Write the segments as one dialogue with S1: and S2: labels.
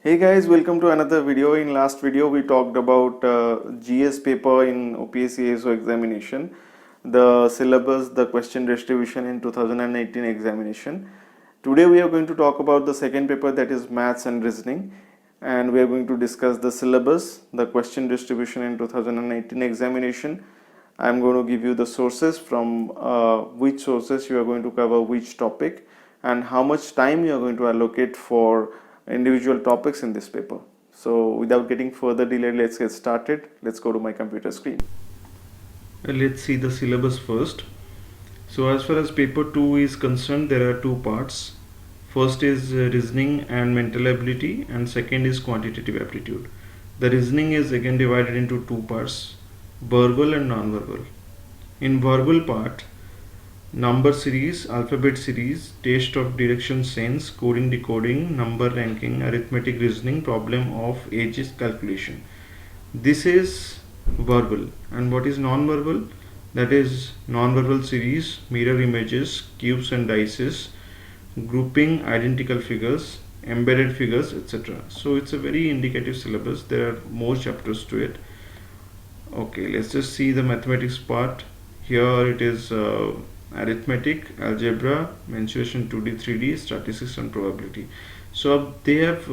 S1: Hey guys, welcome to another video. In last video we talked about GS paper in OPSC ASO examination, the syllabus, the question distribution in 2018 examination. Today we are going to talk about the second paper, that is maths and reasoning, and we are going to discuss the syllabus, the question distribution in 2018 examination. I am going to give you the sources from which sources you are going to cover which topic and how much time you are going to allocate for individual topics in this paper. So without getting further delayed, let's get started. Let's go to my computer screen.
S2: Let's see the syllabus first. So as far as paper 2 is concerned, there are two parts. First is reasoning and mental ability, and second is quantitative aptitude. The reasoning is again divided into two parts, verbal and non-verbal. In verbal part, number series, alphabet series, taste of direction sense, coding decoding, number ranking, arithmetic reasoning, problem of ages calculation. This is verbal. And what is non-verbal? That is non-verbal series, mirror images, cubes and dices, grouping identical figures, embedded figures, etc. So it's a very indicative syllabus. There are more chapters to it. Okay, let's just see the mathematics part. Here it is arithmetic, algebra, mensuration, 2D, 3D, statistics and probability. So they have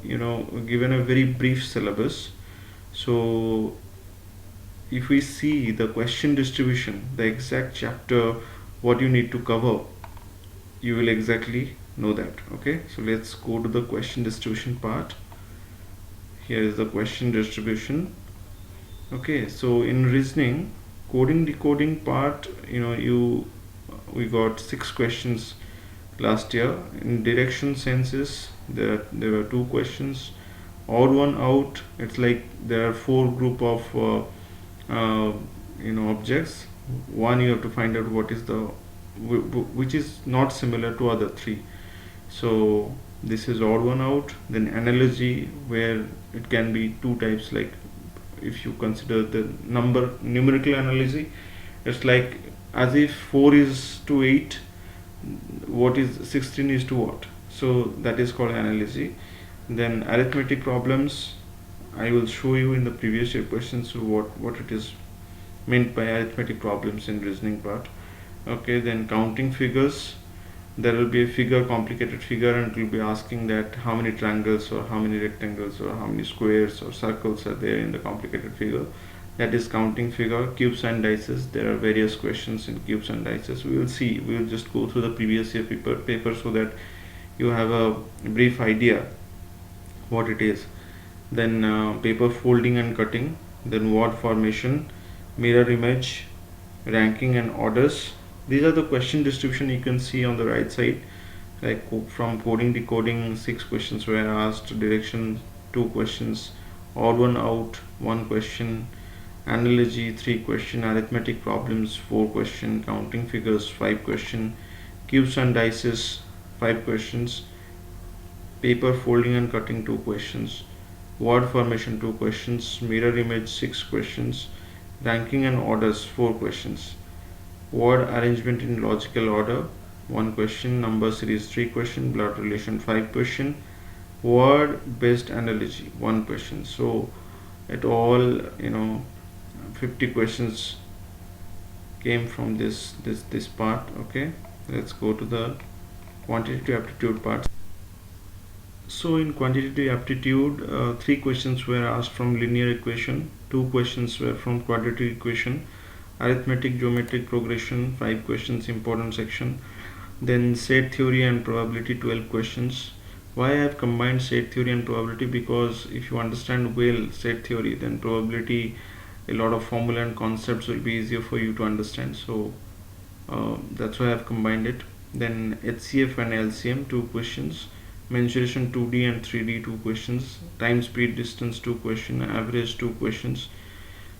S2: given a very brief syllabus. So if we see the question distribution, the exact chapter, what you need to cover, you will exactly know that. Okay, so let's go to the question distribution part. Here is the question distribution. Okay, so in reasoning, coding decoding part, we got 6 questions last year. In direction senses, there were 2 questions. Odd one out, it's like there are 4 group of objects. One, you have to find out what is the which is not similar to other 3. So this is odd one out. Then analogy, where it can be 2 types, like if you consider the numerical analogy, it's like as if 4 is to 8, what is 16 is to what, so that is called analogy. Then arithmetic problems, I will show you in the previous year questions what it is meant by arithmetic problems in reasoning part. Okay, then counting figures, there will be a figure, complicated figure, and it will be asking that how many triangles or how many rectangles or how many squares or circles are there in the complicated figure. That is counting figure. Cubes and dices, there are various questions in cubes and dices. We will just go through the previous year paper so that you have a brief idea what it is. Then paper folding and cutting, then word formation, mirror image, ranking and orders. These are the question distribution you can see on the right side. Like from coding decoding, 6 questions were asked, direction 2 questions, odd one out 1 question, analogy 3 question, arithmetic problems 4 question, counting figures 5 question, cubes and dices 5 questions, paper folding and cutting 2 questions, word formation 2 questions, mirror image 6 questions, ranking and orders 4 questions, word arrangement in logical order 1 question, number series 3 question, blood relation 5 question, word based analogy 1 question. So it all 50 questions came from this part. Okay, let's go to the quantitative aptitude part. So in quantitative aptitude, 3 questions were asked from linear equation, 2 questions were from quadratic equation, arithmetic geometric progression 5 questions, important section. Then set theory and probability 12 questions. Why I have combined set theory and probability? Because if you understand well set theory, then probability, a lot of formula and concepts will be easier for you to understand. So that's why I have combined it. Then HCF and LCM 2 questions, mensuration 2D and 3D 2 questions, time speed distance 2 questions, average 2 questions,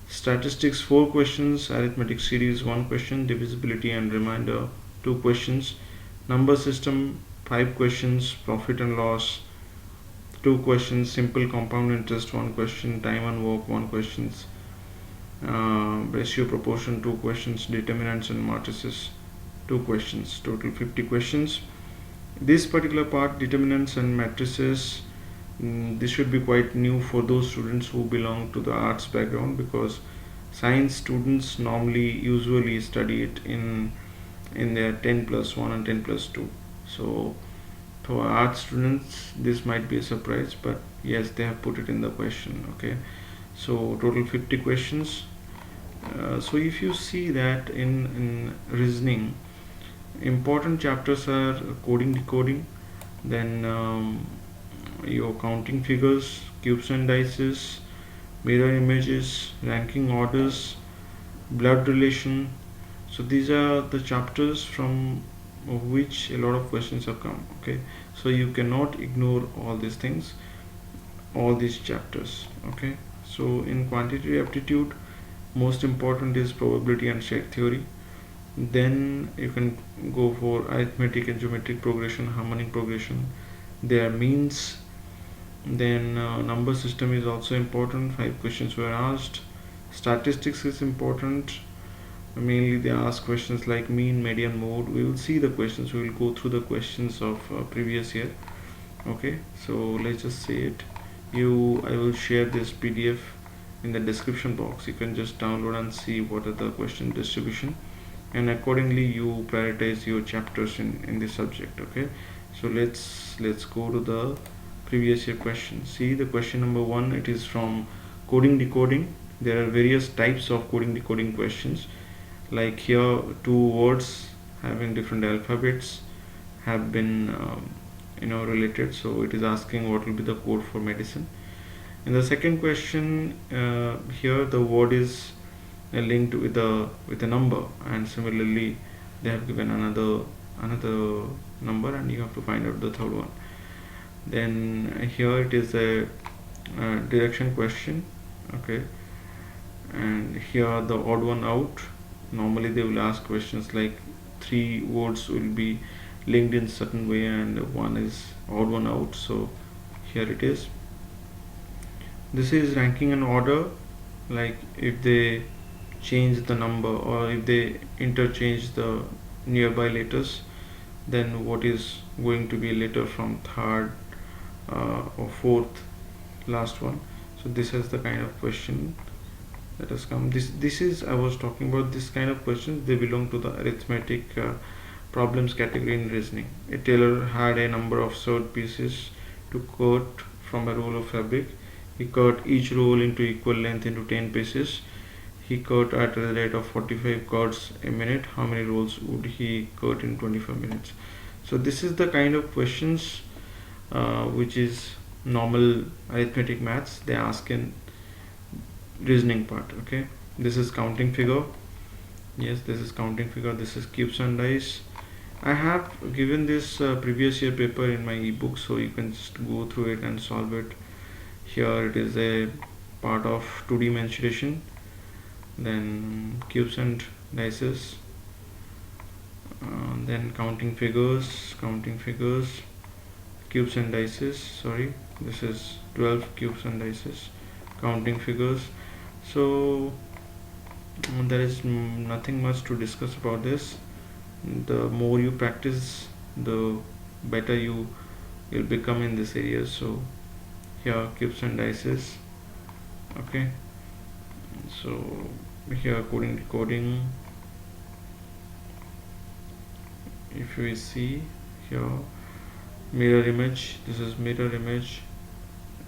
S2: statistics 4 questions, arithmetic series 1 question, divisibility and remainder 2 questions, number system 5 questions, profit and loss 2 questions, simple compound interest 1 question, time and work 1 questions, ratio proportion 2 questions, determinants and matrices 2 questions, total 50 questions. This particular part, determinants and matrices, This should be quite new for those students who belong to the arts background, because science students normally usually study it in their 10 plus 1 and 10 plus 2. So for art students this might be a surprise, but yes, they have put it in the question. Okay, so total 50 questions. So if you see that in reasoning, important chapters are coding, decoding, then your counting figures, cubes and dices, mirror images, ranking orders, blood relation. So these are the chapters from which a lot of questions have come. Okay, so you cannot ignore all these things, all these chapters. Okay, so in quantitative aptitude, most important is probability and set theory. Then you can go for arithmetic and geometric progression, harmonic progression, their means. Then number system is also important. 5 questions were asked. Statistics is important. Mainly they ask questions like mean, median, mode. We will see the questions. We will go through the questions of previous year. Okay, so let's just say it. I will share this PDF in the description box. You can just download and see what are the question distribution, and accordingly you prioritize your chapters in this subject. Okay, so let's go to the previous year question. See the question number 1. It is from coding, decoding. There are various types of coding, decoding questions. Like here, 2 words having different alphabets have been related. So it is asking what will be the code for medicine. In the second question, here the word is linked with a number, and similarly they have given another number, and you have to find out the third one. Then here it is a direction question. Okay, and here the odd one out. Normally they will ask questions like 3 words will be linked in certain way and one is odd one out. So here it is. This is ranking an order, like if they change the number or if they interchange the nearby letters, then what is going to be a letter from third or fourth, last one. So this is the kind of question that has come. This is, I was talking about this kind of questions. They belong to the arithmetic problems category in reasoning. A tailor had a number of sewed pieces to cut from a roll of fabric. He cut each roll into equal length into 10 pieces. He cut at a rate of 45 cuts a minute. How many rolls would he cut in 25 minutes? So this is the kind of questions which is normal arithmetic maths they ask in reasoning part. Okay, this is counting figure. Yes, this is counting figure. This is cubes and dice. I have given this previous year paper in my ebook, so you can just go through it and solve it. Here it is a part of 2D mensuration, then cubes and dices, then counting figures, cubes and dices. Sorry, this is 12 cubes and dices, counting figures. So there is nothing much to discuss about this. The more you practice, the better you'll become in this area. So here cubes and dices. Okay, so here coding, decoding. If we see here mirror image, this is mirror image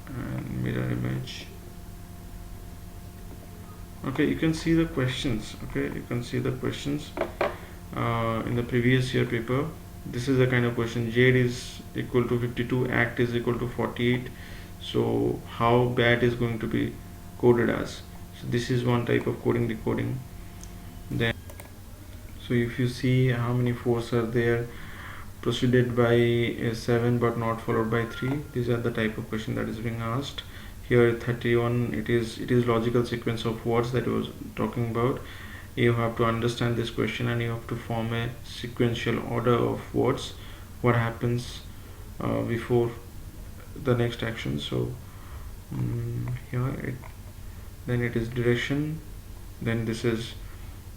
S2: and mirror image. Okay, you can see the questions. Okay, you can see the questions in the previous year paper. This is the kind of question. Z is equal to 52, act is equal to 48. So how that is going to be coded as? So this is one type of coding, decoding. Then so if you see how many 4s are there, proceeded by a 7 but not followed by 3, these are the type of question that is being asked. Here 31, it is logical sequence of words that I was talking about. You have to understand this question and you have to form a sequential order of words, what happens before the next action. So here then it is direction. Then this is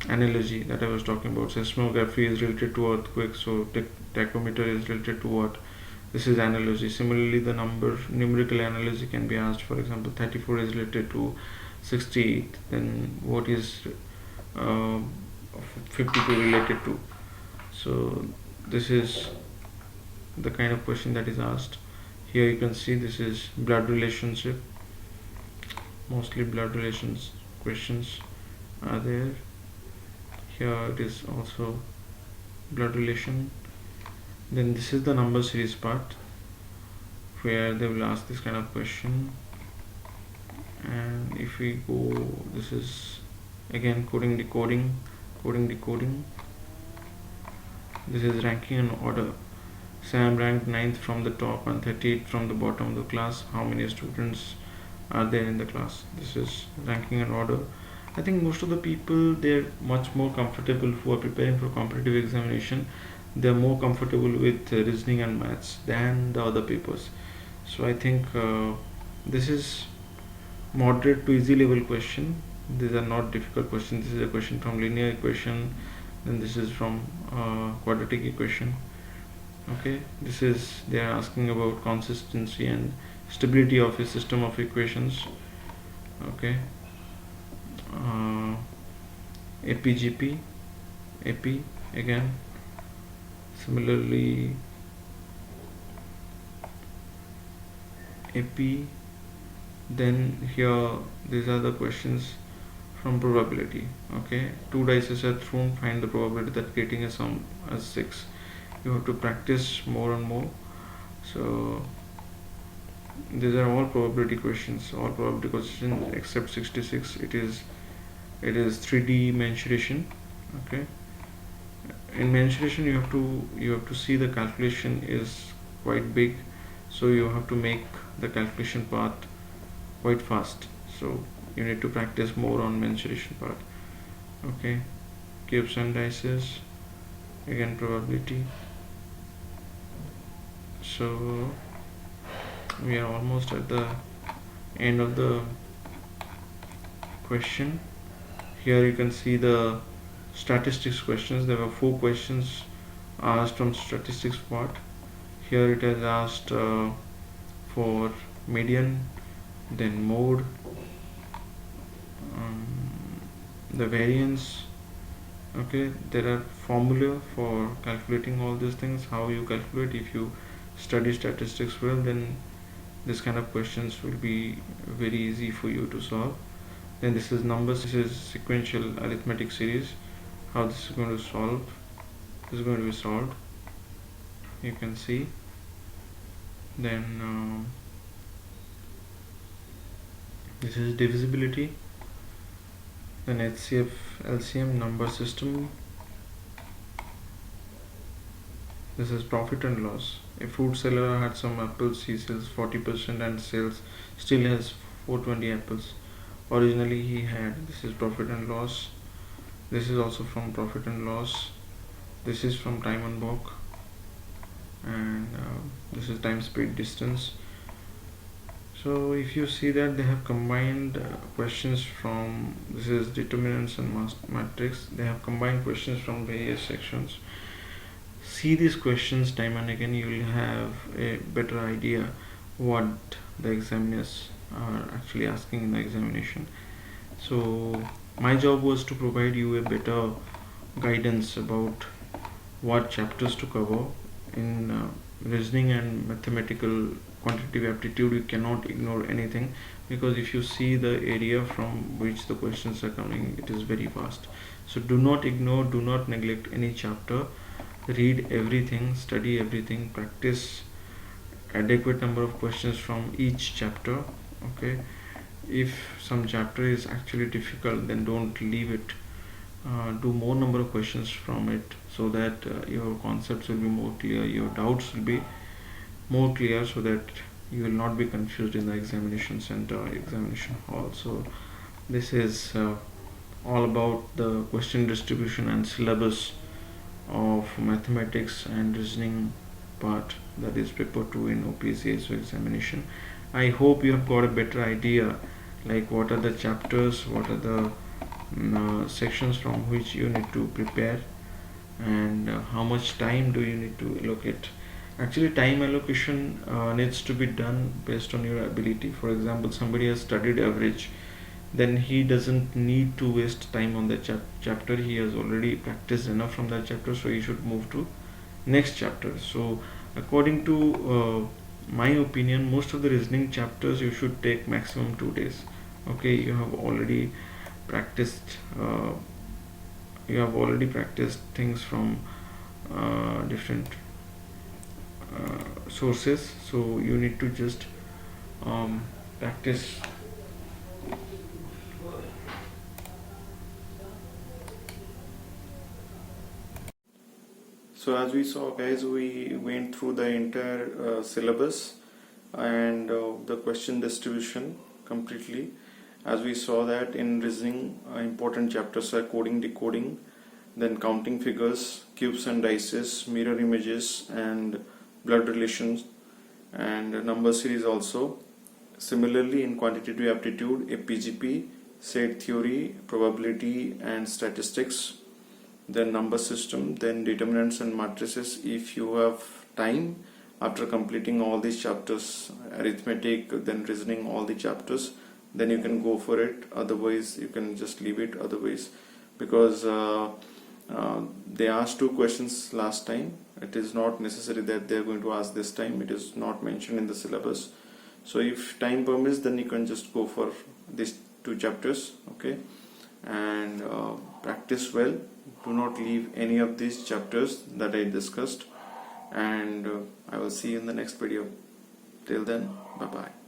S2: analogy that I was talking about. Seismography is related to earthquake, so tachometer is related to what? This is analogy. Similarly, the numerical analogy can be asked. For example, 34 is related to 68. Then what is uh, 52 related to? So this is the kind of question that is asked. Here you can see this is blood relationship. Mostly blood relations questions are there. Here it is also blood relation. Then this is the number series part where they will ask this kind of question. And if we go, this is again coding decoding. This is ranking in order. Sam ranked 9th from the top and 38th from the bottom of the class. How many students are there in the class? This is ranking in order. I think most of the people, they're much more comfortable who are preparing for competitive examination. They're more comfortable with reasoning and maths than the other papers. So I think this is moderate to easy level question. These are not difficult questions. This is a question from linear equation, then this is from quadratic equation. Okay, this is, they are asking about consistency and stability of a system of equations. Okay, APGP, AP again. Similarly, AP. Then here these are the questions from probability. Okay, 2 dice are thrown, find the probability that creating a sum as 6. You have to practice more and more. So these are all probability questions, except 66. It is 3D mensuration. Okay, in mensuration you have to see the calculation is quite big, so you have to make the calculation part quite fast. So you need to practice more on mensuration part. Okay, cubes and dices, again probability. So we are almost at the end of the question. Here you can see the statistics questions. There were 4 questions asked from statistics part. Here it has asked for median, then mode, the variance. Okay, there are formula for calculating all these things. How you calculate, if you study statistics well, then this kind of questions will be very easy for you to solve. Then this is numbers. This is sequential arithmetic series. How this is going to solve? This is going to be solved. You can see. Then this is divisibility. Then HCF LCM number system. This is profit and loss. A fruit seller had some apples, he sells 40% and still has 420 apples. Originally he had. This is profit and loss. This is also from profit and loss. This is from time and book, and this is time, speed, distance. So if you see that they have combined questions from, this is determinants and matrix. They have combined questions from various sections. See these questions time and again, you will have a better idea what the examiners are actually asking in the examination. So my job was to provide you a better guidance about what chapters to cover. In reasoning and mathematical quantitative aptitude, you cannot ignore anything, because if you see the area from which the questions are coming, it is very vast. So do not ignore, do not neglect any chapter. Read everything, study everything, practice adequate number of questions from each chapter. Okay, if some chapter is actually difficult, then don't leave it. Do more number of questions from it, so that your concepts will be more clear, your doubts will be more clear, so that you will not be confused in the examination center, examination hall. So this is all about the question distribution and syllabus of mathematics and reasoning part, that is paper 2 in OPSC ASO examination. I hope you have got a better idea, like what are the chapters, what are the sections from which you need to prepare, and how much time do you need to allocate. Actually, time allocation needs to be done based on your ability. For example, somebody has studied average, then he doesn't need to waste time on that chapter. He has already practiced enough from that chapter, so he should move to next chapter. So according to my opinion, most of the reasoning chapters you should take maximum 2 days. Okay, you have already practiced things from different sources, so you need to just practice.
S1: So as we saw, guys, we went through the entire syllabus and the question distribution completely. As we saw that in reasoning, important chapters are coding, decoding, then counting figures, cubes and dices, mirror images, and blood relations, and number series also. Similarly, in quantitative aptitude, a PGP, set theory, probability, and statistics, then number system, then determinants and matrices. If you have time after completing all these chapters, arithmetic, then reasoning, all the chapters, then you can go for it. Otherwise you can just leave it. Otherwise, because they asked 2 questions last time, it is not necessary that they are going to ask this time. It is not mentioned in the syllabus. So if time permits, then you can just go for these 2 chapters. Okay, and practice well. Do not leave any of these chapters that I discussed, and I will see you in the next video. Till then, bye bye.